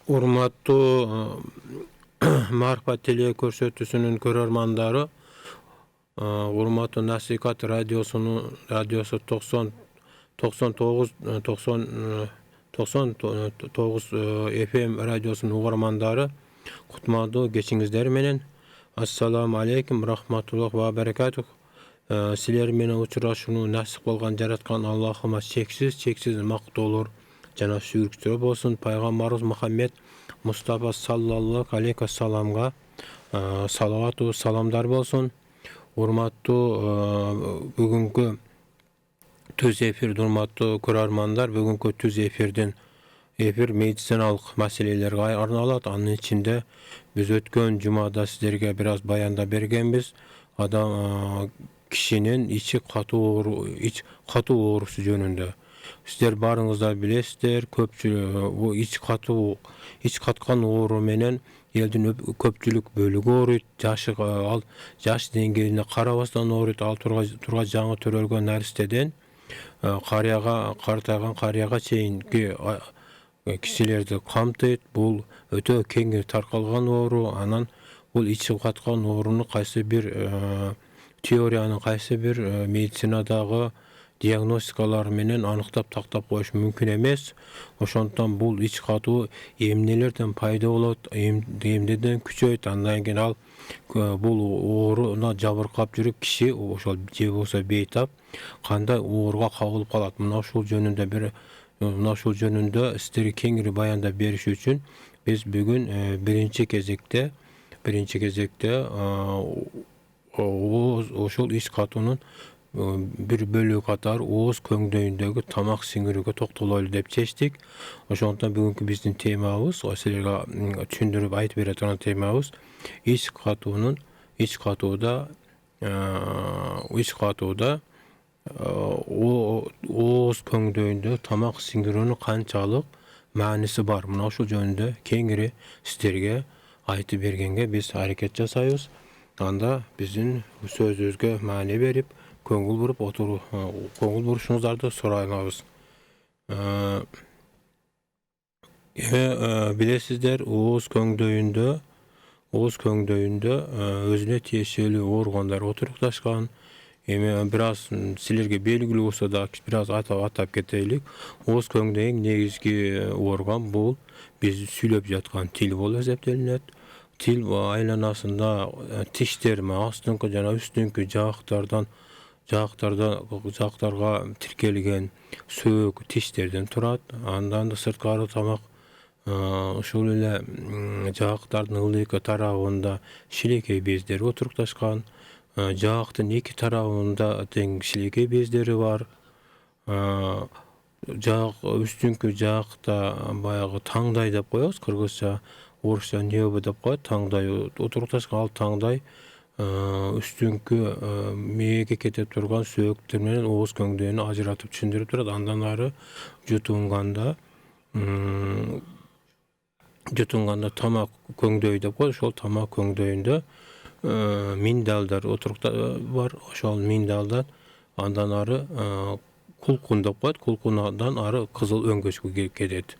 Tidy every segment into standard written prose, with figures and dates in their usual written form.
Urmattуу Marifat tele көрсөтүүсүнүн көрөрмандары, урматтуу Насихат радиосу 99 FM радиосунун угармандары, кутмандуу кечиңиздер менен. Ассаламу алейкум, рахматуллах ва баракатух. Силер менен учурашууну насип болгон жараткан Аллахыма чексиз мактоолор жана сүйүктөр болсун. Пайгамбарыбыз Мухаммед Мустафа саллаллаху алейхи вассаламга салавату саламдар болсун. Урматтуу бүгүнкү түз эфирде урматтуу көрөрмандар, бүгүнкү түз эфир медициналык маселелерге арналат. Анын ичинде биз өткөн жумада сиздерге бир аз баяндап бергенбиз. Адам кишинин ичи катуу оорусу жөнүндө. Сиздер барыңыздар билесиздер, көпчүлүк ич каткан оору менен элдин көпчүлүк бөлүгү ооруйт. Жаш деңгээлине карабастан ооруйт. Ал турга жаңы төрөлгөн наристеден картайган карыяга чейинки кишилерди камтыйт. Бул өтө кең таркалган оору. Анан бул ичи каткан оорунун кайсы бир теориянын, кайсы бир медицинадагы диагностикалар менен аныктап тактап коюш мүмкүн эмес. Ошондуктан бул ич катуу эмнелерден пайда болот, эмнеден күчөйт. Андан кийин ал бул ооруна жабыркап жүрүп киши ошол же болсо бейтап кандай ооруга кабылып калат. Мына ушул жөнүндө сиздерге кеңири баяндап бериш үчүн биз бүгүн биринчи кезекте ошол ич катуунун бир бөлүгү катары ооз көңдөйүндөгү тамак сиңирүүгө токтололу деп чечтик. Ошондуктан бүгүнкү биздин темабыз, силерге түшүндүрүп айтып бере турган темабыз ич катууда ооз көңдөйүндө тамак сиңирүүнүн канчалык мааниси бар. Мына ушул жөнүндө кеңири сиздерге айтып бергенге биз аракет жасайбыз. Анда биздин сөзүбүзгө маани берип, көңүл бурушуңуздарды сурайбыз. Билесиздер, ооз көңдөйүндө өзүнө тиешелүү органдар отурукташкан. Бир аз силерге белгилүү болсо да бир аз атап кетелик. Ооз көңдөйүн негизги орган бул биз сүйлөп жаткан тил болуп эсептелинет. Тил айланасында тиштер, астыңкы жана үстүңкү жактарга тиркелген сөөк тиштерден турат. Андан да сырткары тамак ушул эле жаактардын ылдыйкы тарабында шилекей бездери отурукташкан. Жаактын эки тарабында тең шилекей бездери бар. Үстүңкү жаакта баягы таңдай деп коебуз, кыргызча, орусча небо деп коет. Таңдай отурукташкан. Ал таңдай үстүңкү мээге кетип турган сөөктөр менен ооз көңдөйүнү ажыратып түшүндүрүп турат. Андан ары жутунганда тамак көңдөйү деп коет. Ошол тамак көңдөйүндө миндалдар бар. Ошол миндалдар андан ары кулкун деп коет. Кулкундан ары кызыл өңгөчкө кетет.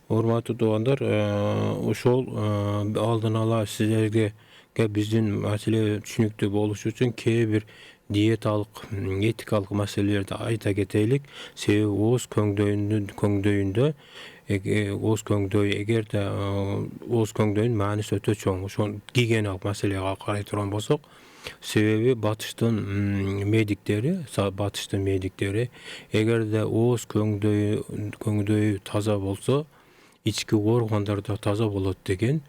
Урматтуу туугандар, ошол алдын ала силерге биздин маселе түшүнүктүү болуш үчүн кээ бир диеталык, этикалык маселелерди айта кетелик. Себеби ооз көңдөйүндө эгерде ооз көңдөйүнүн мааниси өтө чоң. Ошол гигиеналык маселеге карай турган болсок, себеби батыштын медиктери эгерде ооз көңдөйү таза болсо, ички органдар да таза болот деген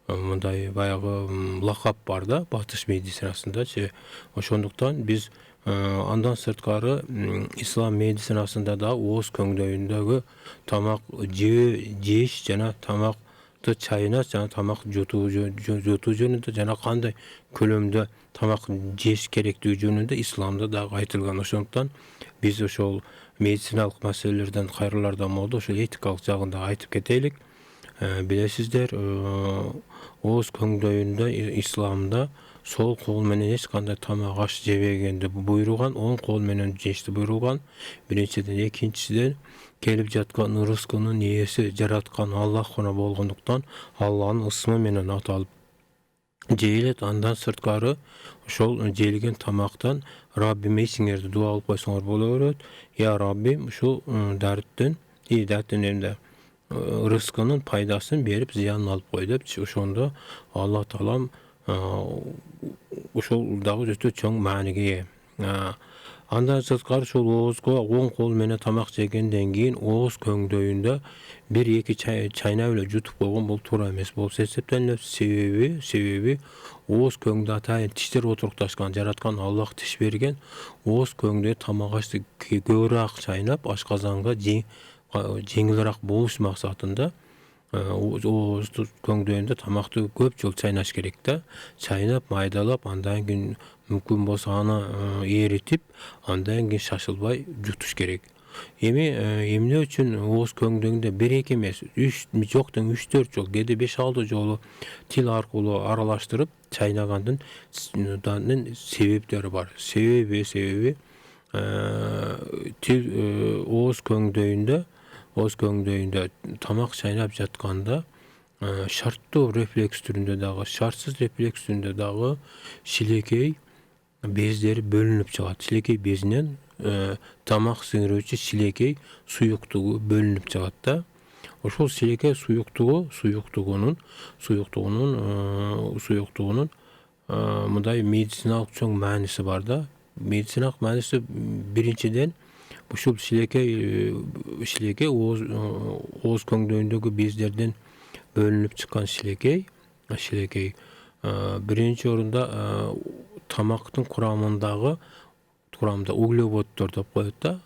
мындай баягы лакап бар да батыш медицинасындачы. Ошондуктан биз андан сырткары ислам медицинасында да ооз көңдөйүндөгү тамак жеш жана тамакты чайнаш жана тамак жутуу жөнүндө жана кандай көлөмдө тамак жеш керектиги жөнүндө исламда дагы айтылган. Ошондуктан биз ошол медициналык маселелерден кайрылардан болду ошол этикалык жагын да айтып кетелик. Билесиздер, ооз көңдөйүндө исламда sol kol menen eç kандай tamak aş jebegенди buyrulgan, oң kol menen жешти buyrulgan. Birinчиден, экинчиден келип жаткан рызкынын ээси жараткан Аллах гана болгондуктан Аллахнын ысмы менен аталып жейилет. Андан сырткары ошол жейилген тамактан Раббиме исиңерди дуа кылып койсоңор боло берет. Я Раббим, ушул дарттен эмде рызкынын пайдасын берип, зыянын алып кой деп, ошондо Аллах Таалам ошол дагы өтө чоң мааниге ээ. Андан сырткары ошол оозго оң кол менен тамак жегенден кийин ооз көңдөйүндө 1-2 чайнап эле жутуп койгон бул туура эмес болуп эсептелет. Себеби ооз көңдө атайын тиштер отурукташкан, жараткан Аллах тиш берген. Ооз көңдө тамак ашты көбүрөөк чайнап, ашказанга жеңилирээк болуш максатында ооз көңдөйүндө тамакты көп жолу чайнаш керек да. Чайнап, майдалап, андан кийин мүмкүн болсо аны эритип, андан кийин шашылбай жутуш керек. Эми эмне үчүн ооз көңдөңдө 1-2 эмес, 3 жоктон 3-4 жолу, кээде 5-6 жолу тил аркылуу аралаштырып чайнагандын себептери бар. Себеби тил ооз көңдөйүндө тамак чайнап жатканда шарттуу рефлекс түрүндө дагы, шартсыз рефлекс түрүндө дагы шилекей бездери бөлүнүп чыгат. Шилекей безинен тамак сіңирүүчү шилекей суюктугу бөлүнүп чыгат да. Ошол шилекей суюктугунун мындай медициналык чоң мааниси бар да. Медициналык мааниси биринчиден ушул шилекей ооз көңдөйүндөгү бездерден бөлүнүп чыккан шилекей биринчи орунда тамактын курамында углеводдор деп коет да,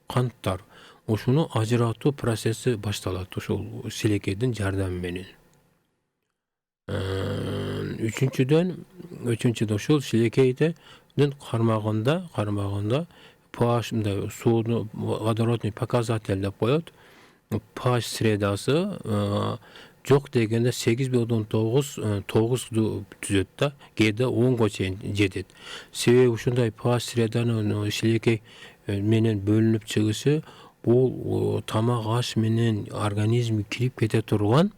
канттар. Ошону ажыратуу процесси башталат ошол шилекейдин жардамы менен. Үчүнчүдөн ошол шилекейдин кармагында pH мындай сууну водородный показатель деп коет. pH средасы жок дегенде 8,9 түзөт да, кээде 10го чейин жетет. Себеби ушундай pH среданын шилекей менен бөлүнүп чыгышы бул тамак аш менен организмге кирип кете турган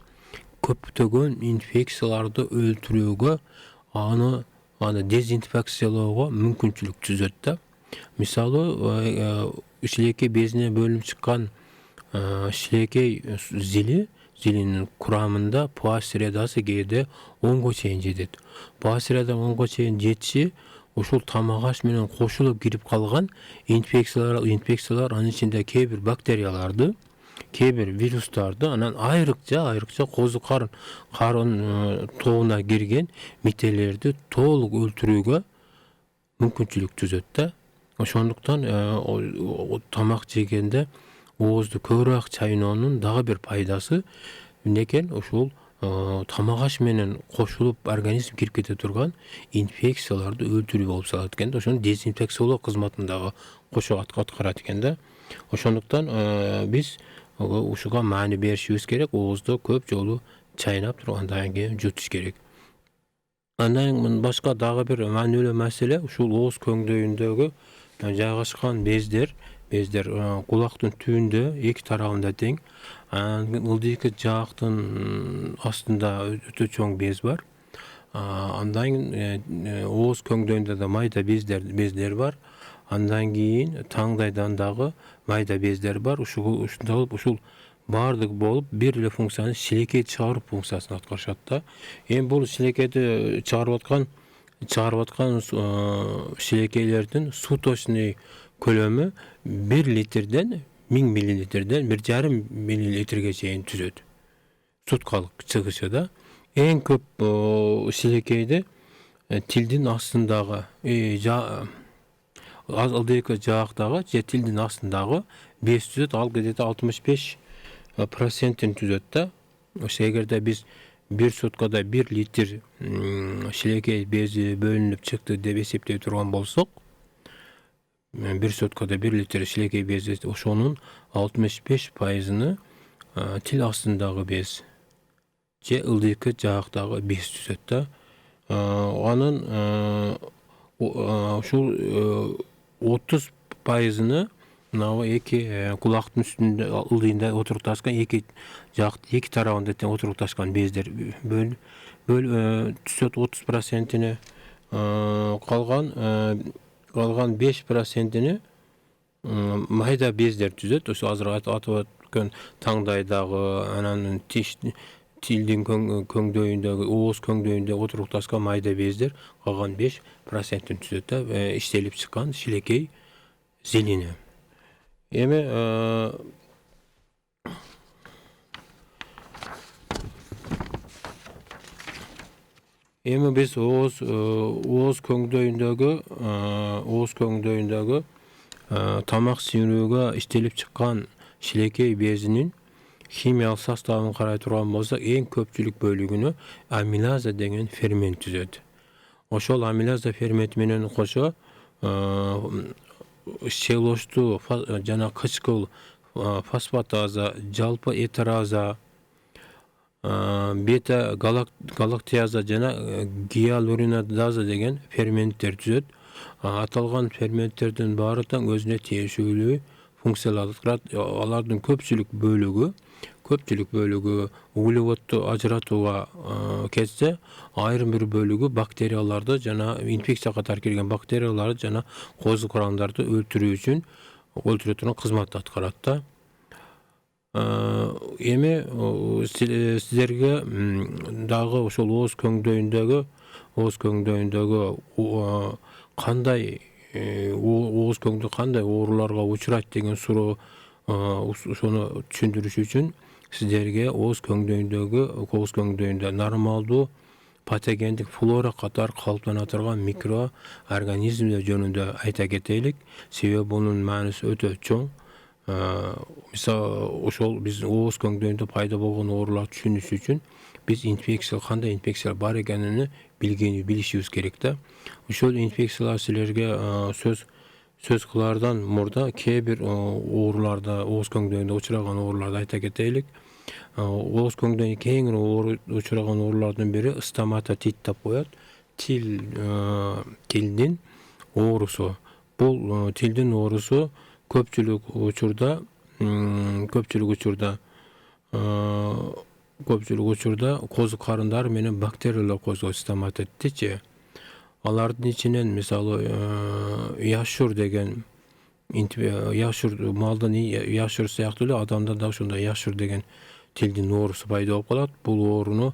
көптөгөн инфекцияларды өлтүрүүгө, аны дезинфекциялоого мүмкүнчүлүк түзөт да. Мисалы, шилекей безинен бөлүнүп чыккан шилекей зилинин курамында pH средасы кээде 10го чейин жетет. pH среда 10го чейин жетиши ушул тамак аш менен кошулуп кирип калган инфекциялар, анын ичинде кээ бир бактерияларды, кээ бир вирустарды, анан айрыкча козу карын тобуна кирген мителерди толук өлтүрүүгө мүмкүнчүлүк түзөт да. Ошондуктан тамак жегенде оозду көбүрөөк чайноонун дагы бир пайдасы эмнекен? Ушул тамак аш менен кошулуп организм кирип кете турган инфекцияларды өлтүрүү болуп салат экен да. Ошону дезинфекциялоо кызматын дагы кошо аткарат экен да. Ошондуктан биз ушуга маани беришибиз керек. Оозду көп жолу чайнап туруп андан кийин жутуш керек. Андан башка дагы бир маанилүү маселе ушул ооз көңдөйүндөгү жайгашкан бездер кулактын түбүндө эки тарабында тең. Ылдыйкы жаактын астында өтө чоң без бар. Андан ооз көңдөйүндө да майда бездер бар. Андан кийин таңдайдан дагы майда бездер бар. Ушул баардык болуп бир эле функцияны, шилекей чыгаруу функциясын аткарышат да. Эми бул шилекейди чыгарып аткан шилекейлердин суточный көлөмү 1 литрден 1000 миллилитрден 1,5 миллилитрге чейин түзөт. Суткалык чыгышы да. Эң көп шилекейди тилдин астындагы ылдыйкы жаактагы же тилдин астындагы без түзөт. Ал где-то 65% түзөт да. Ошо эгерде биз bir суткада 1 литр шилекей бези бөлүнүп чыкты деп эсептей турган болсок, bir суткада 1 литр шилекей бези, ошонун 65%-ны тил астындагы без же ылдыйкы жаактагы без түзөт да. Anın uşul 30%'ını mına eki kulaktın üstünde ıldıyında oturuktaşkan iki tarafında oturuktaşkan bezler böl түсөт 30%'ini kalgan 5%'ini mayda bezler түзөт. Ошо азыр атып өткөн таңдайдагы анан тилдин көңдөйүндөгү ооз көңдөйүндө отурукташкан майда бездер калган 5%-ин түзөт да, иштелип чыккан шилекей зелени. Эми биз ооз көңдөйүндөгү тамак сіңирүүгө иштелип чыккан шилекей безинин химиялык составын карай турган болсок, эң көпчүлүк бөлүгүнү амилаза деген фермент түзөт. Ошол амилаза ферменти менен кошо селоштуу жана кычкыл фосфатаза, жалпы этераза, бета галактиаза жана гиалуриназа деген ферменттер түзөт. Аталган ферменттердин баары тең өзүнө тиешелүү функцияларды кылат. Алардын көпчүлүк бөлүгү углеводду ажыратууга кетсе, айрым бир бөлүгү бактерияларды жана инфекция катары келген бактерияларды жана козу курандарды өлтүрүү турган кызмат аткарат да. Эми сиздерге дагы ошол ооз көңдөйүндөгү кандай ооз көңдө кандай ооруларга учурайт деген суроо ошону түшүндүрүш үчүн сиздерге ооз көңдөйүндө нормалдуу патогендик флора катары калыптана турган микроорганизмдер жөнүндө айта кетелик. Себеби бунун мааниси өтө чоң. Мисалы, ошол биз ооз көңдөйүндө пайда болгон ооруларды түшүнүш үчүн биз кандай инфекциялар бар экенин билишибиз керек да. Ошол инфекциялар силерге сөз кылаардан мурда кээ бир ооруларда, ооз көңдөйүндө учураган ооруларды айта кетелик. Ооз көңдөйүндө кеңири учураган оорулардын бири стоматотит деп коет. Тилдин оорусу. Бул тилдин оорусу көпчүлүк учурда козу карындары менен бактериялар козгойт стоматоттичи. Алардын ичинен мисалы яшур деген малдын яшур сыяктуу эле адамда да ошондой яшур деген тилдин оорусу пайда болуп калат. Бул ооруну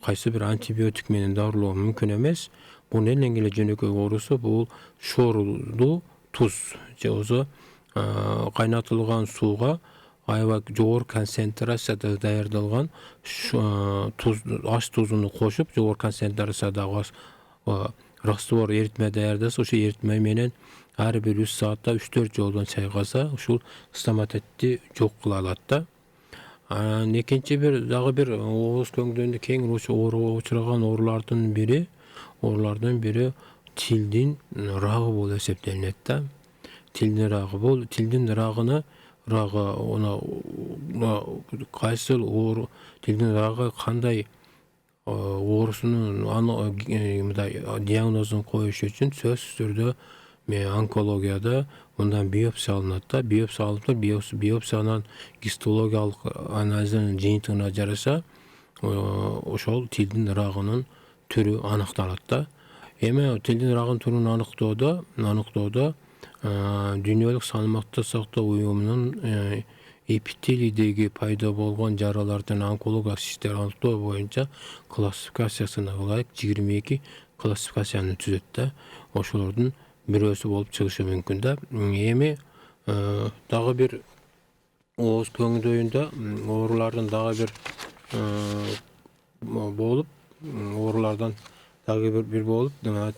кайсы бир антибиотик менен дарылоо мүмкүн эмес. Бунун эң жөнөкөй оорусу бул шорулуу туз же болбосо кайнатылган сууга аябай жогору концентрацияда даярдалган аш тузуну кошуп, жогору концентрациядагы раствор эритме даярдаса, ошо эритме менен ар бир 3 саатта 3-4 жолдон чайкаса, ушул стоматотти жок кыла алат да. Экинчи дагы бир ооз көңдөйүндө кең учураган оорулардын бири тилдин рагы болуп эсептелинет да. Тилдин рагы кайсыл оору, тилдин рагы кандай оорусунун диагнозун коюш үчүн сөзсүз түрдө онкологияда мындан биопсия алынат да. Биопсиянын гистологиялык анализинин жыйынтыгына жараша ошол тилдин рагынын түрү аныкталат да. Эми тилдин рагынын түрүн аныктоодо Дүйнөлүк саламаттык сактоо уюмунун эпителийдеги пайда болгон жаралардын онкологиялык иштерди аныктоо боюнча классификациясына ылайык 22 классификацияны түзөт да. Ошолордун бирөөсү болуп чыгышы мүмкүн да. Эми дагы бир ооз көңдөйүндө оорулардын дагы бир болуп,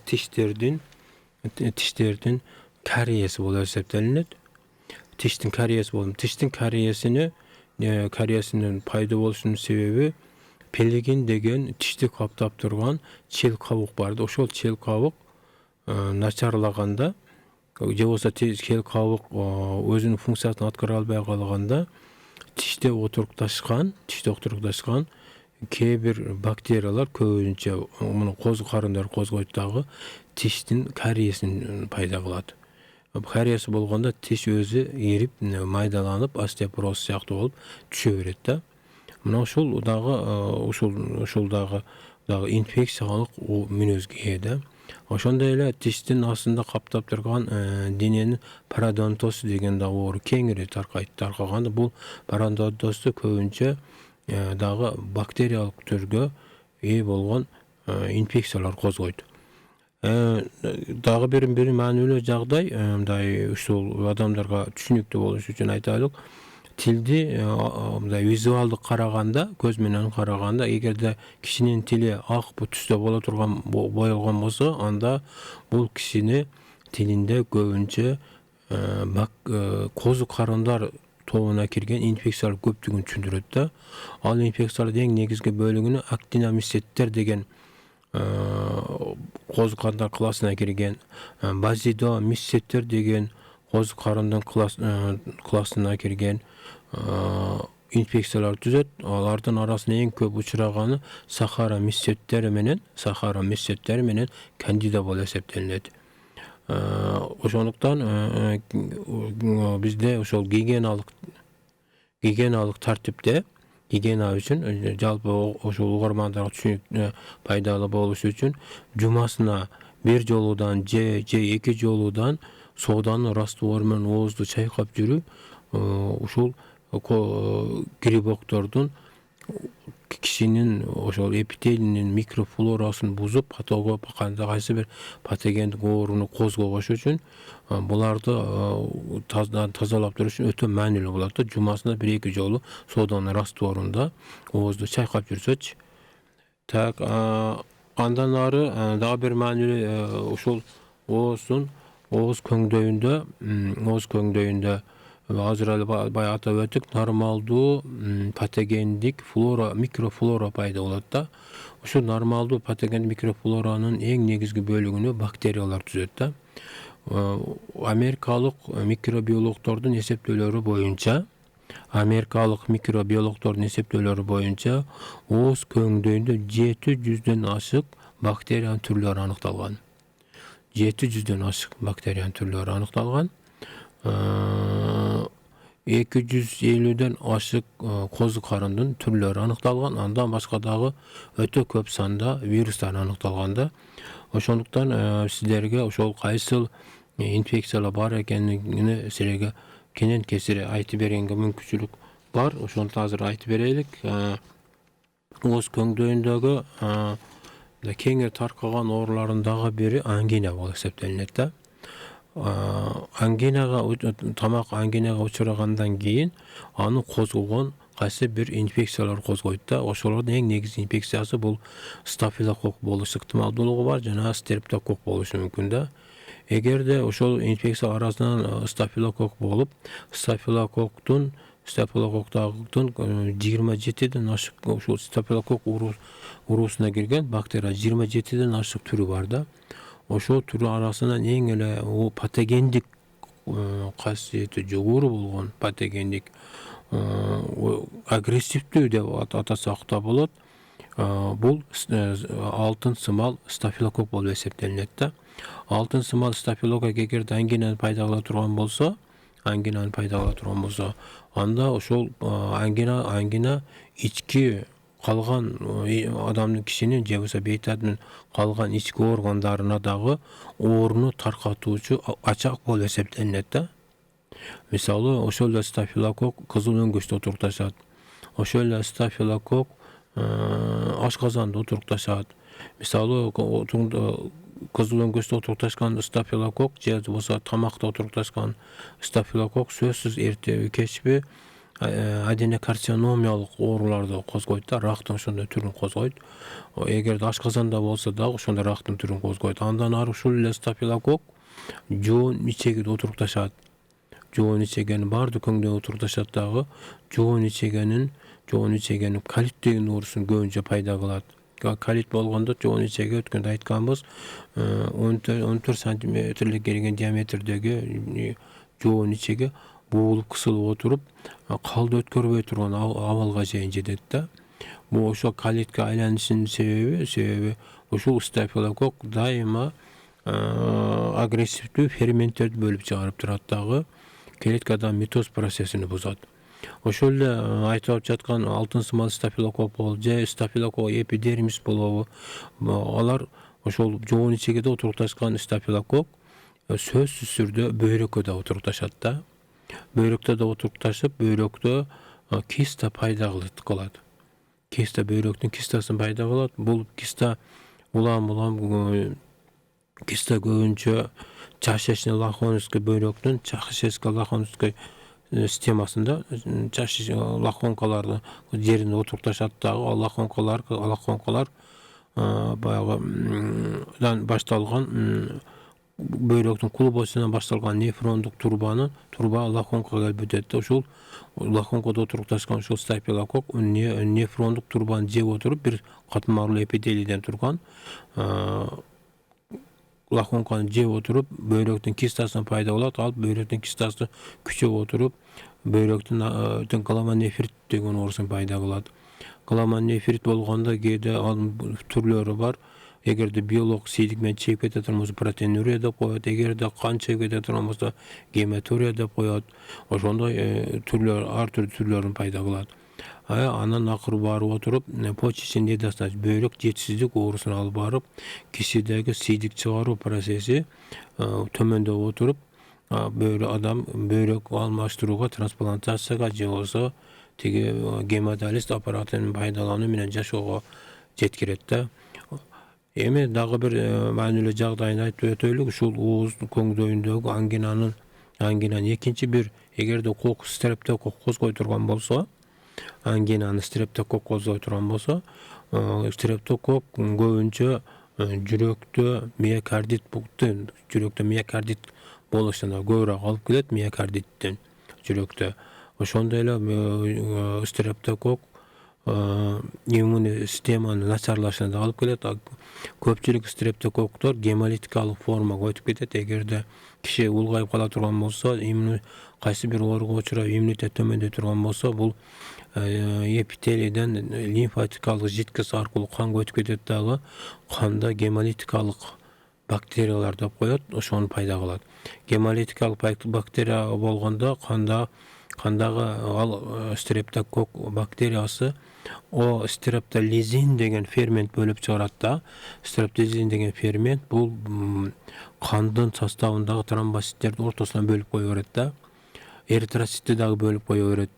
тиштердин кариеси болуп эсептелинет. Тиштин кариесинин пайда болушунун себеби пелигин деген тишти каптап турган чел кабык бар да. Ошол чел кабык начарлаганда же болбосо чел кабык өзүнүн функциясын аткара албай калганда тиште отурукташкан kээ bir bakteriyalar köpünçe munu karınдар kozgoyt dagı tiştin kariyesini payda kılат. Kariyesi bolganda tiş özü erip maydalanıp osteoporoz siyaktı olup düşe berет da. Mına uşul dagı infeksiyalık o münözgü ede. Oşonda ele tiştin aslında kaptap turgan denenin parodontosu degen dagı oru kеңири tarkaganda bu parodontosu köpünçe dagı bakteriyalık türgө iyi bolgon infeksiyalar kozgoyt. Dagı bir manülü jagday uşul adamlarga түшүнүктүү болуш үчүn айтайлыk. Tildi vizualdık karaganda, göz menen karaganda, egerde kişinin tili ak bu tüste bola turgan boyalgan bolsa, anda bul kişini tilinde köpünçe kozu karındar тобуна кирген инфекциялар көптүгүн түшүндүрөт да. Ал инфекциялардын эң негизги бөлүгүнү актиномицеттер деген kozu karınдар классына кирген, базидомицеттер деген kozu karındын классына кирген infeksiyalar түзөт. Алардын арасында эң көп учураганы Сахара мицеттери менен кандида болуп эсептелинет. Ошондуктан бизде ошол гигиеналык тартипте гигиена үчүн жалпы ошол угармандарга түшүнүктүү пайдалуу болуш үчүн жумасына бир жолудан же эки жолудан сооданын раствору менен оозду чайкап жүрүү ушул грибоктордун kişinin ошол эпителинин микрофлорасын бузуп, кайсы бир патогендик ооруну козгогош үчүн буларды тазалап туруш үчүн өтө маанилүү болот да. Жумасына бир эки жолу сооданын растворунда оозду чайкап жүрсөчү. Так, андан ары дагы бир маанилүү ушул ооз көңдөйүндө азыр эле бай атап өттүк, нормалдуу патогендик флора, микрофлора пайда болот да. Ушул нормалдуу патогендик микрофлоранын эң негизги бөлүгүнү бактериялар түзөт да. Америкалык микробиологдордун эсептөөлөрү боюнча ооз көңдөйүндө 700дөн ашык бактериянын түрлөрү аныкталган. 700дөн ашык бактериянын түрлөрү аныкталган. 250ден ашык козу карындын түрлөрү аныкталган. Андан башка дагы өтө көп санда вирустар аныкталган да. Ошондуктан сиздерге ошол кайсыл инфекциялар бар экенин силерге кенен кесири айтып бергенге мүмкүнчүлүк бар. Ошондуктан азыр айтып берелик. Ооз көңдөйүндөгү кеңири таркаган оорулардын дагы бири ангина болуп эсептелинет да. Тамак ангинага учурагандан кийин аны козгогон кайсы бир инфекциялар козгойт да. Ошолордун эң негизги инфекциясы бул стафилококк болуш ыктымалдуулугу бар жана стрептококк болушу мүмкүн да. Эгерде ошол инфекция арасынан стафилококк болуп, стафилококктун 27ден ашык ошол стафилококк уруусуна кирген бактерия 27ден ашык түрү бар да. Ошол түрү арасынан эң эле патогендик касиети жогору болгон патогендик агрессивдүү деп атасак да болот. Бул алтын сымал стафилококк болуп эсептелинет да. Алтын сымал стафилококк эгерде ангинаны пайда кыла турган болсо, анда ошол ангина ички калган адамдын кишинин же болбосо бейтаптын калган ички органдарына дагы ооруну таркатуучу ачак болуп эсептелинет да. Мисалы, ошол эле стафилококк кызыл өңгөчтө отурукташат. Ошол эле стафилококк ашказанда отурукташат. Мисалы, кызыл өңгөчтө отурукташкан стафилококк же болбосо тамакта отурукташкан стафилококк сөзсүз эртеби кечпи аденокарциномиялык ооруларды козгойт да, рактын ошондой түрүн козгойт. Эгерде ашказанда болсо дагы ошондой рактын түрүн козгойт. Андан ары ушул эле стафилококк жоон ичегиде отурукташат. Жоон ичегенин баардык көңдөйүндө отурукташат дагы. Жоон ичегенин колит деген оорусун көбүнчө пайда кылат. Колит болгондо жоон ичеге өткөндө айтканбыз 14 сантиметрлик келген диаметрдеги жоон ичеге боолуп кысылып отуруп, калды өткөрбөй турган абалга чейин жетет да. Bu ошо калетке айланышынын себеби ушул стафилококк дайыма агрессивдүү ферменттерди бөлүп чыгарып турат дагы, клеткада митоз процессин бузат. Ошол эле айтылып жаткан алтын сымал стафилококк болобу же стафилококк эпидермис болобу, алар ошол жоон ичегиде отурукташкан стафилококк сөзсүз түрдө бөйрөккө да отурукташат да. Бөйрөктө да отурукташып, бөйрөктө киста пайда кылат. Киста бөйрөктүн кистасын пайда кылат. Бул киста улам киста көбүнчө чашечно-лахоновский бөйрөктүн чашечко-лахоновский системасында лахонкалардын жерине отурукташат дагы. Ал лахонкалар баягыдан башталган бөйрөктүн клубосунан башталган нефрондук турба лахонкага келип бүтөт. Ошол лахонкада отурукташкан ошол стафилококк нефрондук турбаны жеп отуруп бир катмарлуу эпителийден турган лахонканы жеп отуруп бөйрөктүн кистасын пайда кылат. Ал бөйрөктүн кистасы күчөп отуруп бөйрөктүн гломонефрит деген оорусун пайда кылат. Гломонефрит болгондо кээде анын түрлөрү бар. Эгерде биолог сейдик менен чегип кете турган болсо протеинурия деп коет, эгерде кан чегип кете турган болсо гематурия деп коет. Ошондой ар түрдүү түрлөрүн пайда кылат. Анан акыры барып отуруп почечный недостаточность, бөйрөк жетишсиздик оорусуна алып барып, кишидеги сейдик чыгаруу процесси төмөндөп отуруп, бөйрөк алмаштырууга, трансплантацияга же болбосо тиги гемодиализ аппаратынын пайдалануу менен жашоого жеткирет да. Эми дагы бир маанилүү жагдайын айтып өтөлүк. Ушул ооз көңдөйүндөгү ангинанын экинчи бир, эгерде стрептококк козгой турган болсо, ангинаны стрептококк козгой турган болсо, стрептококк көбүнчө жүрөктө миокардит болушуна көбүрөөк алып келет, миокардиттен жүрөктө. Ошондой эле стрептококк иммундук системанын начарлашына да алып келет. Көпчүлүк стрептококктор гемолитикалык формага өтүп кетет. Эгерде киши улгайып кала турган болсо, кайсы бир ооруга учурап иммунитет төмөндөй турган болсо, бул эпителийден лимфатикалык жидкость аркылуу канга өтүп кетет дагы, канда гемолитикалык бактериялар деп коет, ошону пайда кылат. Гемолитикалык бактерия болгондо кандагы ал стрептококк бактериясы стрептолизин деген фермент бөлүп чыгарат да. Стрептолизин деген фермент бул кандын составындагы тромбоциттерди ортосуна бөлүп кое берет да. Эритроцитти дагы бөлүп кое берет.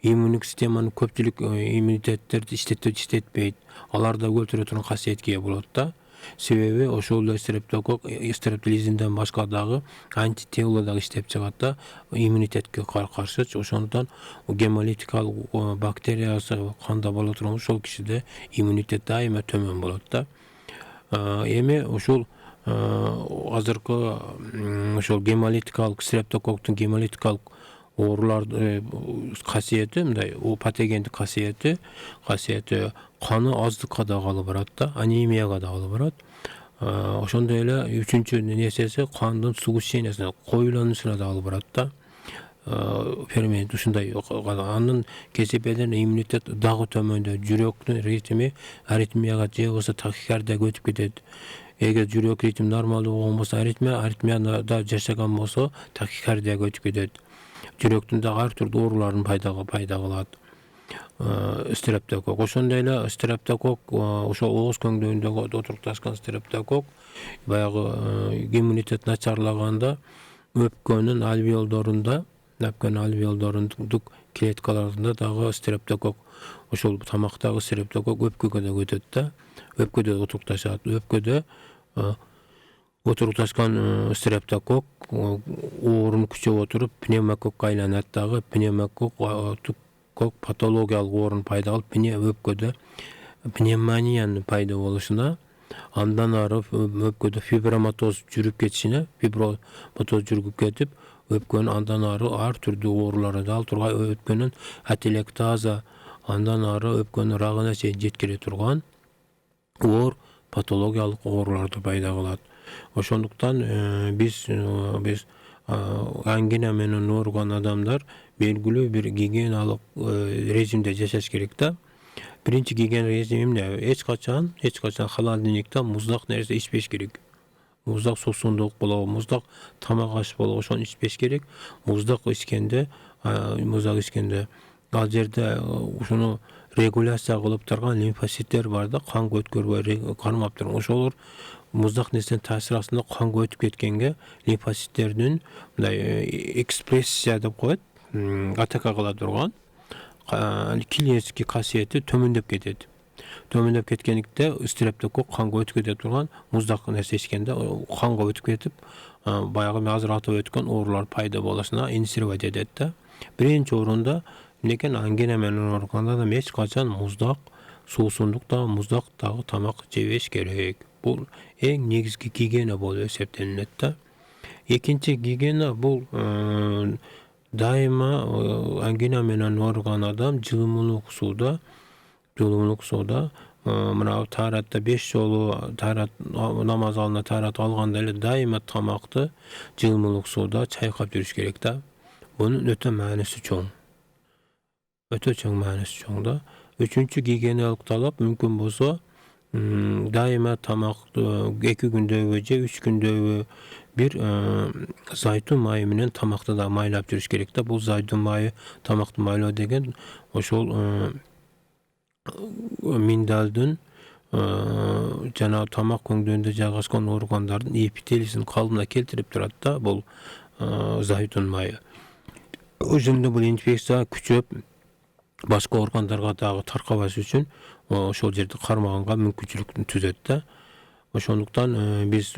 Иммундук системанын көпчүлүк иммунитеттерди иштетпейт. Аларды өлтүрө турган касиетке ээ болот да. Себеби ошол эле стрептолизинден башка дагы антитело дагы иштеп чыгат да, иммунитетке каршы. Ошондон гемолитикалык бактериясы канда боло турган ошол кишиде иммунитет дайыма төмөн болот да. Эми ушул азыркы ошол гемолитикалык стрептококктун гемолитикалык оорулар касиети мындай, патогендик касиети каны аздыкка да алып барат да, анемияга да алып барат. Ошондой эле үчүнчү нерсеси кандын сгущениясына, коюлануусуна да алып барат да. Фермент ушундай, анын кесепетинен иммунитет дагы төмөндөйт, жүрөктүн ритми аритмияга же болбосо тахикардияга өтүп кетет. Эгер жүрөк ритми нормалдуу болгон болсо аритмияда жашаган болсо тахикардияга өтүп кетет. Жүрөктүн дагы ар түрдүү ооруларын пайда кылат стрептококк. Ошондой эле стрептококк ошо ооз көңдөйүндөгү отурукташкан стрептококк баягы иммунитет начарлаганда өпкөнүн альвеолдорундук клеткаларында дагы стрептококк, ошол тамактагы стрептококк өпкөгө да өтөт да. Өпкөдө отурукташат. Өпкөдө отурукташкан стрептококк ооруну күчөп отуруп пневмококко айланат дагы. Пневмококк патологиялык оорун пайда кылып, өпкөдө пневмониянын пайда болушуна, андан ары өпкөдө фиброматоз жүрүп кетишине, кетип, өпкөнүн андан ары ар түрдүү оорулары да ал турган, өпкөнүн ателектаза, андан ары өпкөнүн рагына чейин жеткире турган патологиялык ооруларды пайда кылат. Ошондуктан биз ангина менен ооруган адамдар белгилүү бир гигиеналык режимде жашаш керек да. Birinci kiygen rejimim ne? Hiç kaçan холодильникte muzdaq neresi içpеш gerek. Muzdaq sosunduq bolo, muzdaq tamak aş bolo, oşon içpеш gerek. Muzdaq içkende, muzdaq içkende al jerde şunu regulasiya kılıp turgan limfositler var da kan ötkürбөй karmap turgan. Oşolor muzdaq nersen tasir astında kan ötüp ketkenge limfositlerinin ekspressiya dep koyat, ataka kıla turgan kilyeski kasiyeti tömündep ketedi. Tömündep ketkenlikte streptokok kanга ötüp kete turgan muzdaq nerse içkende kanга ötüp ketip bayağı azыр atып ötken oorlar payda bolasına insirvat ededi. Birinci orunda neken angina menен organda da hiç kaçan muzdaq, suusundukta muzdaq dağı tamak jebеш gerek. Bu en negizgi gigiyena bolup eseplenileti. İkinci gigiyena bu daima angina menен organ adam жылымылык suda mına taharatda 5 jolu taharat namaz alına taharat alganda ele daima tamaktı жылымылыk suda çayqap jürüş gerek da. Bunun öte manisi çoğ. Öte çoğ manisi çoğ da. Üçüncü gigiyenalık talap mümkün bolsa daima tamakты 2 günde öce 3 günde bir zaytun mayı menen tamakты da maylap jürüş gerek da. Bu zaytun mayı tamakты maylao degen oşol mindaldın jana tamak köңдөйүндө жайгашкан organdардын эпителисин калыбына келтирип турат да бул zaytun mayı. Özünde bu infeksiya küçöp başka organlarga dagы tarkabası üçün oşol jerde karmaганга мүмкүнчүлүк түзөт да. Oşonduktan biz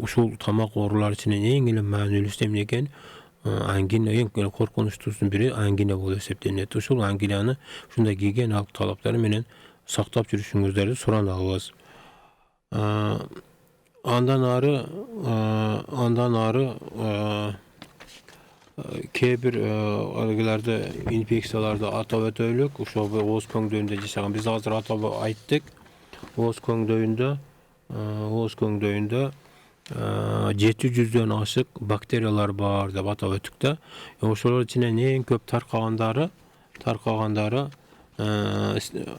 uşul tamak oorulary içinden en ele maanilүүsü emne eken angina en korkunçlusunun biri angina bolup eseplenет. Uşul anginany şunda gigiyenalyk talaplary menen saktap jürüşüňizleri soran alabыз. Andan arı kebir algılarda infeksiyalarda atap ötölük uşo oğuz köңдөйүндө jaşagan biz azыр atap aýtdyk. Oğuz köңдөйүндө 700'den aşık bakteriyalar var dep atap ötük da. Oşolar içinden en köp tarkagandары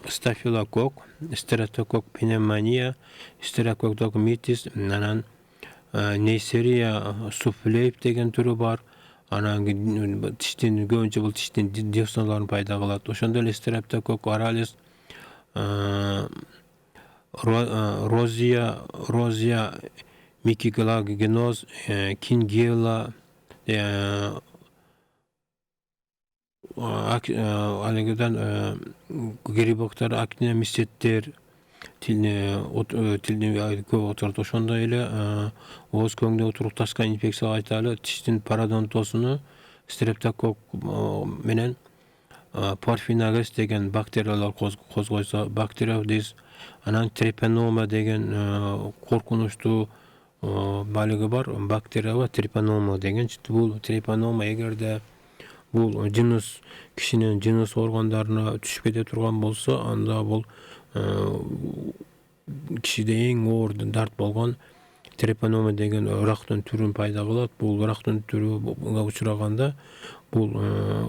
stafilokok, streptokok pneumonia, streptokok mitis, anan Neisseria souffleur degen türü var. Anan tiştin göňçe bul tiştin dioksonlaryny paýda kılat. Oşonda ele streptokok oralis, rozia mikroglagenoz, kingella, alegeden griboktar, aktinomysetler, tilini köp oturat. Oşonda ele oğuz köňde oturuktaşkan infeksiya aytaly tiştin paradontosunu streptokok menen porfinages degen bakteriyalar kozgoysa bakteriodis anan treponema degen korkunçlu balığı var. Bakteriya var treponema degen. Bu treponema egerde bu jinus kişinin jinus organlarına düşüp kete turgan bolsa anda bul kişide en oor dart bolgan treponema degen ıraktın türün paýda kılat. Bu ıraktın türü uçuraganda bu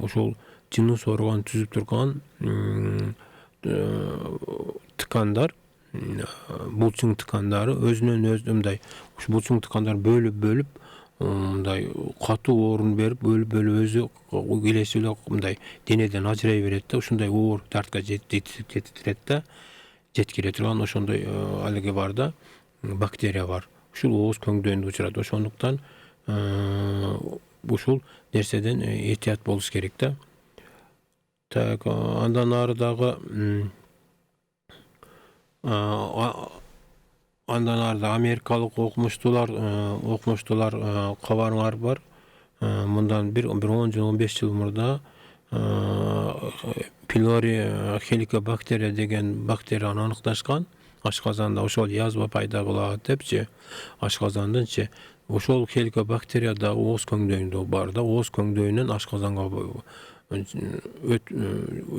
oşol jinus organ tüzüp turgan tıkandar bulçuň tıkandары özünden özümday şu bulçuň tıkandar bölüp mындай katu oorun berip bölüp özü gelesiyle mындай deneden ajıray beret da uşunday oor dartka жетtiret da jetkire turgan oşonday alege var da bakteriya var. Şul oğuz köňдөýүндө uçurat. Oşonduktan uşul nerseden ehtiyat boluş gerek da. Tak andan arıdagı andan arda Amerikalık okumuştular kabarlar var. Bundan bir 10 yıl 15 yıl murda pylori helicobacter degen bakteriyany anykdaşkan. Aşkazanda oşol yazma paýda kılat depçi aşkazandınçı oşol helicobacteria da oğuz köňдөýүндө bar da oğuz köňдөýünden aşkazanga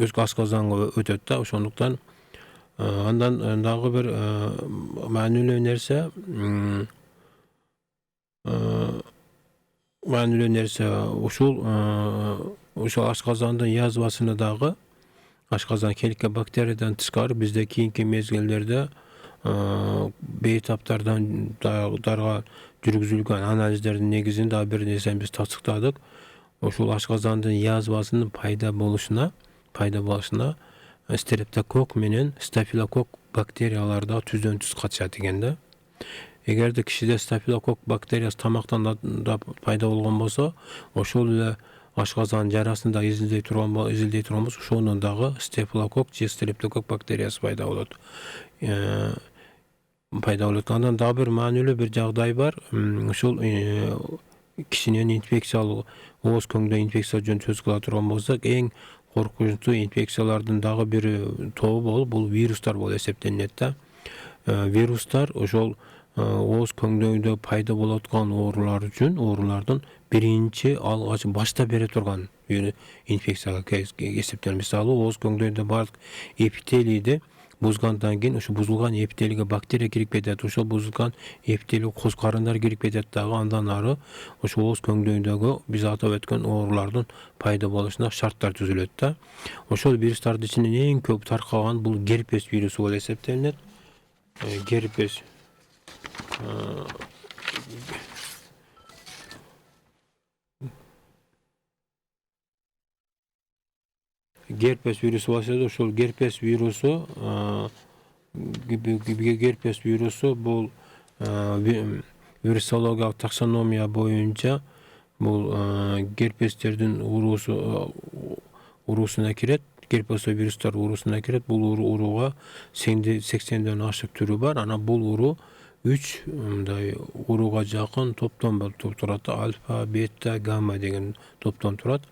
öz aşkazanga ötöt da oşonduktan andan dagı bir maanilүү nerse oşol aşkazandын yazmasını dagı Aşqazan kelike bakteriyadan tışkары bizde kийинки mezgillerde beytaptardan darga жүрgүзүлгөн анализдердин негизинде дагы бир нерсени биз тастыктадык. Ошол ашказандын язбасынын пайда болушуна стрептокок менен стафилокок бактериялар да түздөн түз катышат экен да. Эгерде кишиде стафилокок бактериясы тамактан да пайда болгон болсо, ошол эле ашказан жарасында изилдей турган болсо, ошонун дагы стафилокок же стрептокок бактериясы пайда болот. Андан дагы бир маанилүү бир жагдай бар. Ушул кишинин инфекциялык ооз көңдө инфекция жөнүндө сөз кыла турган болсок, эң коркунучтуу инфекциялардын дагы бир тобу бул вирустар болуп эсептелинет да. Вирустар ошол ооз көңдөйдө пайда болуп аткан оорулардын биринчи алгач башта бере турган инфекцияга эсептелет. Мисалы, ооз көңдөйдө бардык эпителийди бузгандан кийин ошо бузулган эпителийге бактерия кирип кетет. Ошол бузулган эпителий коз карындар кирип кетет дагы. Андан ары ошо ооз көңдөйдөгү биз атап өткөн оорулардын пайда болушуна шарттар түзүлөт да. Ошол вирустардын ичинен эң көп таркаган бул герпес вирусу болуп эсептелинет. Герпес вирусу болсо, ошол герпес вирусу бул вирусологиялык таксономия боюнча бул герпестердин уруусуна кирет. Герпес вирустар уруусуна кирет. Бул урууга 80ден ашык түрү бар. Анан бул уруу 3 мындай урууга жакын топтон болуп турат. Альфа, бета, гамма деген топтон турат.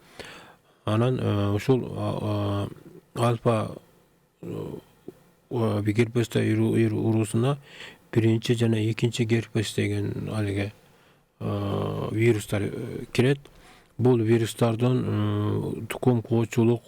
Анан ушул альфа герпес уруусуна биринчи жана экинчи герпес деген алиге вирустар кирет. Бул вирустардын тукум коочулук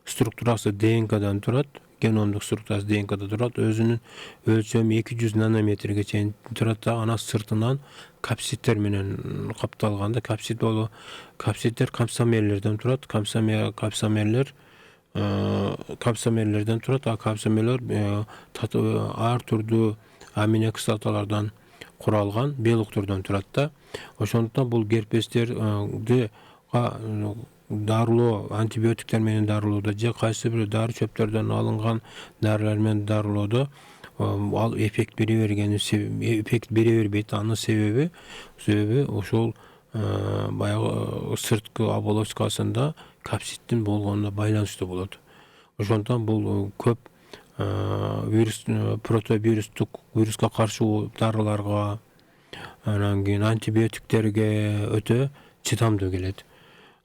структурасы ДНКдан турат. Геномдук структурасы ДНКда турат. Өзүнүн өлчөмү 200 нанометрге чейин турат да. Анан сыртынан капсидтер менен капталган да. Капсидтер камсомерлерден турат. Камсомерлерден турат. Камсомерлер ар түрдүү амино кислоталардан куралган белоктурдан турат да. Ошондуктан бул герпестерди дарылоо, антибиотиктер менен дарылоодо же кайсы бир дары чөптөрдөн алынган дарылар менен дарылоодо ал эффект бере бербейт. Анын себеби ошол баягы сырткы оболочкасында капсиддин болгонуна байланыштуу болот. Ошондуктан бул көп протовирустук вируска каршы дарыларга, анан кийин антибиотиктерге өтө чыдамдуу келет.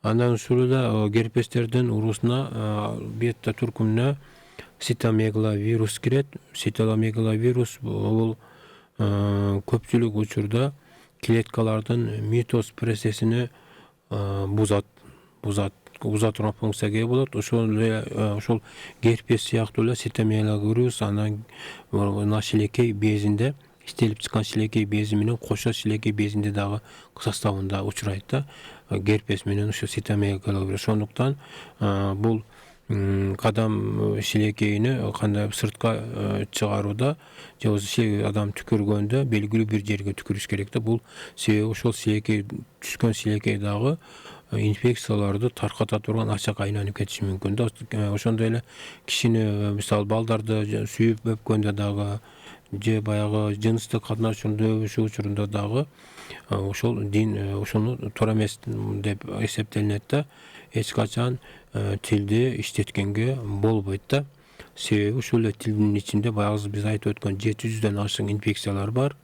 Андан ушул эле герпестердин уруусуна бета туркумуна цитомегаловирус кирет. Цитомегаловирус бул көпчүлүк учурда клеткалардын митоз процессини буза турган функцияга ээ болот. Ошол герпес сыяктуу эле цитомегаловирус анан шилекей безинде иштелип чыккан шилекей бези менен кошо шилекей безинде дагы составында учурайт да. Герпес менен ошо цитомегаловирус. Ошондуктан бул кадам шилекейини кандай сыртка чыгарууда же болбосо адам түкүргөндө белгилүү бир жерге түкүрүш керек да. Бул себеби ошол шилекей түшкөн шилекей дагы инфекцияларды тарката турган ачак айланып кетиши мүмкүн да. Ошондой эле кишини мисалы балдарды сүйүп өпкөндө дагы же баягы жыныстык катнашууда өбүшүү учурунда дагы ошону туура эмес деп эсептелинет да. Эч качан тилди иштеткенге болбойт да. Себеби ушул эле тилдин ичинде баягы биз айтып өткөн 700дөн ашык инфекциялар бар.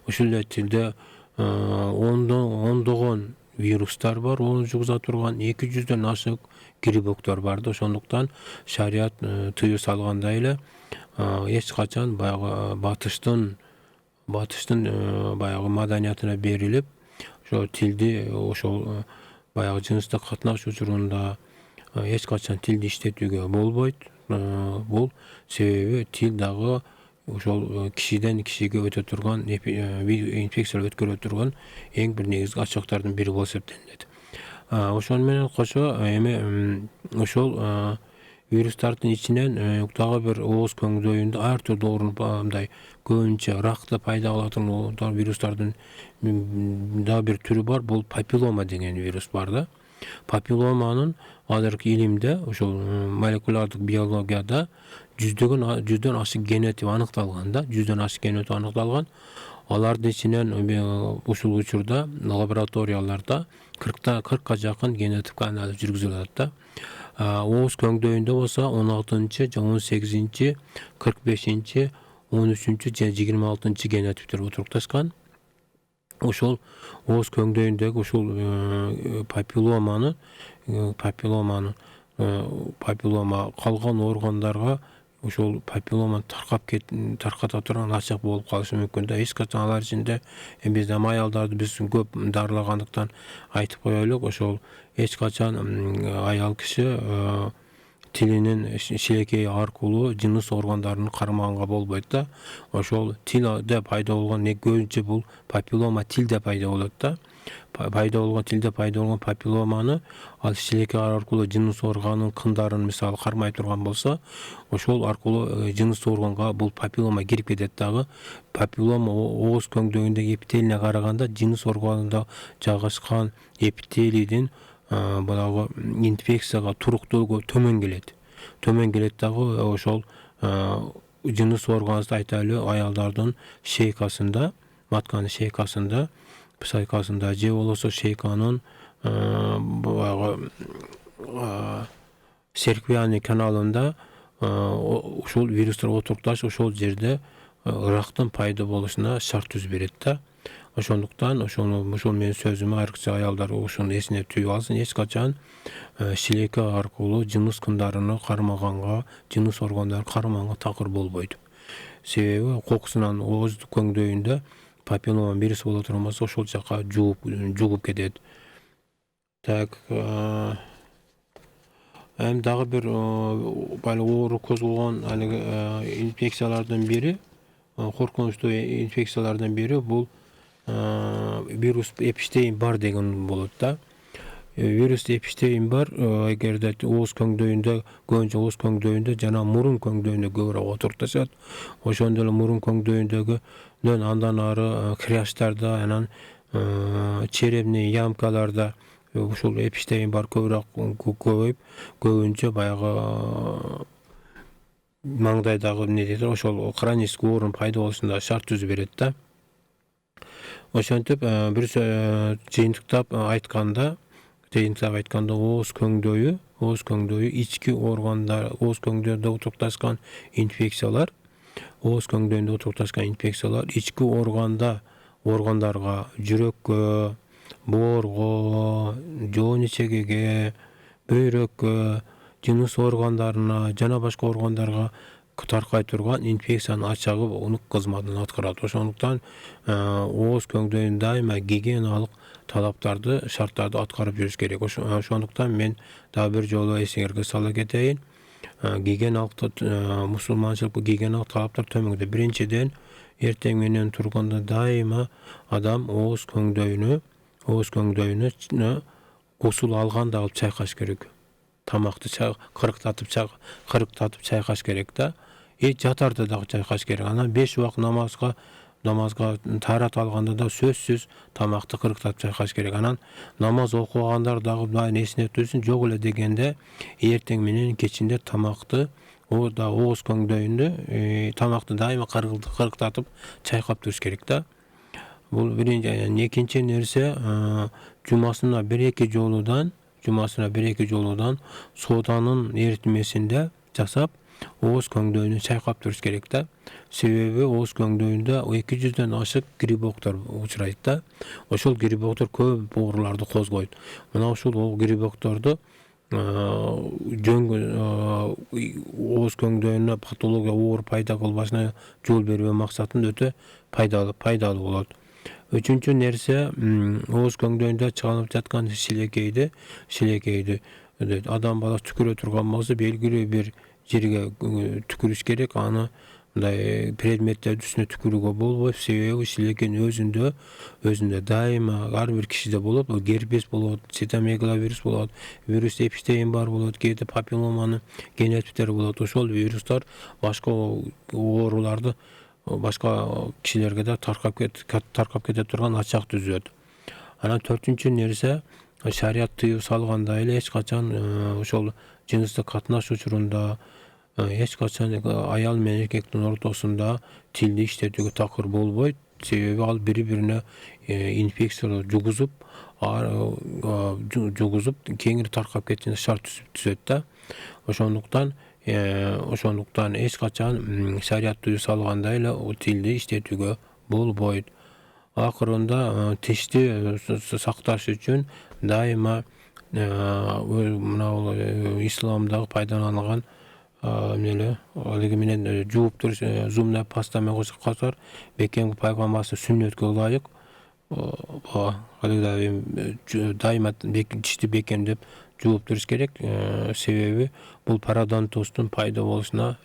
Ушул эле тилде ондогон вирустар бар, onu жугуза турган 200дөн ашык грибоктор бар да. Ошондуктан шарият тыюу салгандай эле эч качан баягы батыштын баягы маданиятына берилип, ошо тилди ошол баягы жыныстык катнаш учурунда эч качан тилди иштетүүгө болбойт. Бул себеби тил дагы ошол кишиден кишиге өтө турган инфекциялар өткөрө турган эң бир негизги ачыктардын бири болуп эсептелинет. Ошону менен кошо эми ошол virustардын içinden dagы bir ооз көңдөйүндө ар түрдүү оорунмандай көбүнчө ракты пайда кылатын вирустардын дагы bir түрү бар. Бул папиллома деген вирус бар да. Папилломанын азыркы илимде ошол молекулярдык биологияда жүздөн ашык генотип аныкталган да. Жүздөн ашык генотип аныкталган. Алардын içinden ушул учурда лабораторияларда 40ка жакын генотип анализ жүргүзүлүп атат да. Ооз көңдөйүндө болсо 16-чы, 18-чи, 45-чи, 13-чү жана 26-чы генотиптер отурукташкан. Ошол ооз көңдөйүндөгү ушул папиллома калган органдарга ошол папиллома тарката турган ачык болуп калышы мүмкүн да. Эч качан алар ичинде биз аялдарды биз көп дарылагандыктан айтып коелук, ошол эч качан аял киши тилинин шилекейи аркылуу жыныс органдарын кармаганга болбойт да. Ошол тилде пайда болгон көбүнчө бул папиллома тилде пайда болот да. Тилде пайда болгон папилломаны ал шилекей аркылуу жыныс органынын кындарын мисалы кармай турган болсо, ошол аркылуу жыныс органга бул папиллома кирип кетет дагы. Папиллома ооз көңдөйүндөгү эпителине караганда жыныс органында жайгашкан эпителийдин баягы инфекцияга туруктуулугу төмөн келет. Дагы ошол жыныс органыбызды айтайлы аялдардын шейкасында, матканын шейкасында, псайкасында же болбосо шейканын баягы серквиальный каналында ушул вирустар отурукташ ошол жерде ырактын пайда болушуна шарт түзүп берет да. Ошондуктан ошол менин сөзүмө ар киши аялдар ушуну эсине түйүп алсын. Эч качан шилекей аркылуу жыныс кындарыны кармаганга, жыныс органдарын кармаганга такыр болбойт. Себеби кокусунан ооз көңдөйүндө папиллома вирус боло турган болсо ошол жака жугуп кетет. Так, эми дагы бир оору козгогон инфекциялардын бири, коркунучтуу инфекциялардын бири бул вирус Эпштейн бар деген болот да. Вирус Эпштейн бар, эгерде ооз көңдөйүндө, көбүнчө ооз көңдөйүндө жана мурун көңдөйүндө көбүрөөк отурукташат. Ошондо эле мурун көңдөйүндөгү андан ары кряштарда, анан черепный ямкаларда ушул Эпштейн бар көбөйүп, көбүнчө баягы маңдайдагы эмне дейт, ошол хронический оорун пайда болушуна шарт түзүп берет да. Ошентип бир жыйынтыктап айтканда ооз көңдөйү ички органдар, ооз көңдөйүндө отурукташкан инфекциялар, ички органдарга, жүрөккө, боорго, жоон ичегиге, бөйрөккө, жыныс органдарына жана башка органдарга таркай турган инфекциянын ачагы унук кызматын аткарат. Ошондуктан ооз көңдөйүн дайыма гигиеналык талаптарды, шарттарды аткарып жүрүш керек. Ошондуктан мен дагы бир жолу эсиңерге сала кетейин. Мусулманчылык гигиеналык талаптар төмөндө. Биринчиден, эртең менен турганда дайыма адам ооз көңдөйүнө гусул алганда алып чайкаш керек. Тамакты кырктатып чайкаш керек да. Жатарда дагы чайкаш керек. Анан 5 убак намазга таарат алганда да сөзсүз тамакты кырктатып чайкаш керек. Анан намаз окугандар дагы эсине түзсүн, жок эле дегенде эртең менен кечинде тамакты ооз көңдөйүндө тамакты дайыма кырктатып чайкап туруш керек да. Бул биринчи. Экинчи нерсе, жумасына 1-2 жолудан соданын эритмесинде жасап ооз көңдөйүнү чайкап туруш керек да. Себеби ооз көңдөйүндө 200дөн ашык грибоктор учурайт да. Ошол грибоктор көп ооруларды козгойт. Мына ушул грибокторду ооз көңдөйүнө патология оор пайда кылбашына жол бербөө максатында өтө пайдалуу болот. Үчүнчү нерсе, ооз көңдөйүндө чыганып жаткан шилекейди адам баласы түкүрө турган болсо белгилүү бир жерге түкүрүш керек. Аны мындай предметтерди үстүнө түкүрүүгө болбойт. Себеби шилекен өзүндө дайыма ар бир кишиде болот. Герпес болот, цитомегаловирус болот, вирус Эпштейн бар болот, кээде папилломанын генотиптери болот. Ошол вирустар башка ооруларды башка кишилерге да таркап кете турган ачак түзөт. Анан төртүнчү нерсе, шарият тыюу салганда эле эч качан ошол жыныстык катнаш учурунда эч качан аял менен эркектин ортосунда тилди иштетүүгө такыр болбойт. Себеби ал бири-бирине инфекциялар жугузуп кеңири таркап кетүүнү шарт түзөт да. Ошондуктан эч качан шарият тыюу салганда эле тилди иштетүүгө болбойт. Акырында тишти сакташ үчүн дайыма мына исламдагы пайдаланган алыгы менен жууп туруш зумная паста менен косор бекемги пайгамбарыбыздын сүннөткө ылайык дайыма тишти бекемдеп жууп туруш керек. Себеби бул пародонтоздун пайда болушуна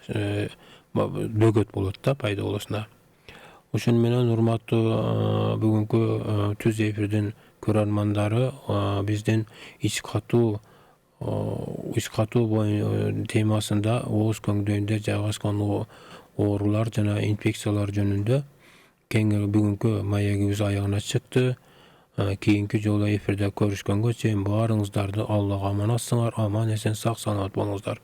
бөгөт болот да, пайда болушуна. Ошону менен урматтуу бүгүнкү түз эфирдин көрөрмандары, биздин ич катуу темасында ооз көңдөйүндө жайгашкан оорулар жана инфекциялар жөнүндө кеңири бүгүнкү маегибиз аягына чыкты. Кийинки жолу эфирде көрүшкөнгө чейин баарыңыздарды Аллах аман алсыңар, аман эсен сак саламат болуңуздар.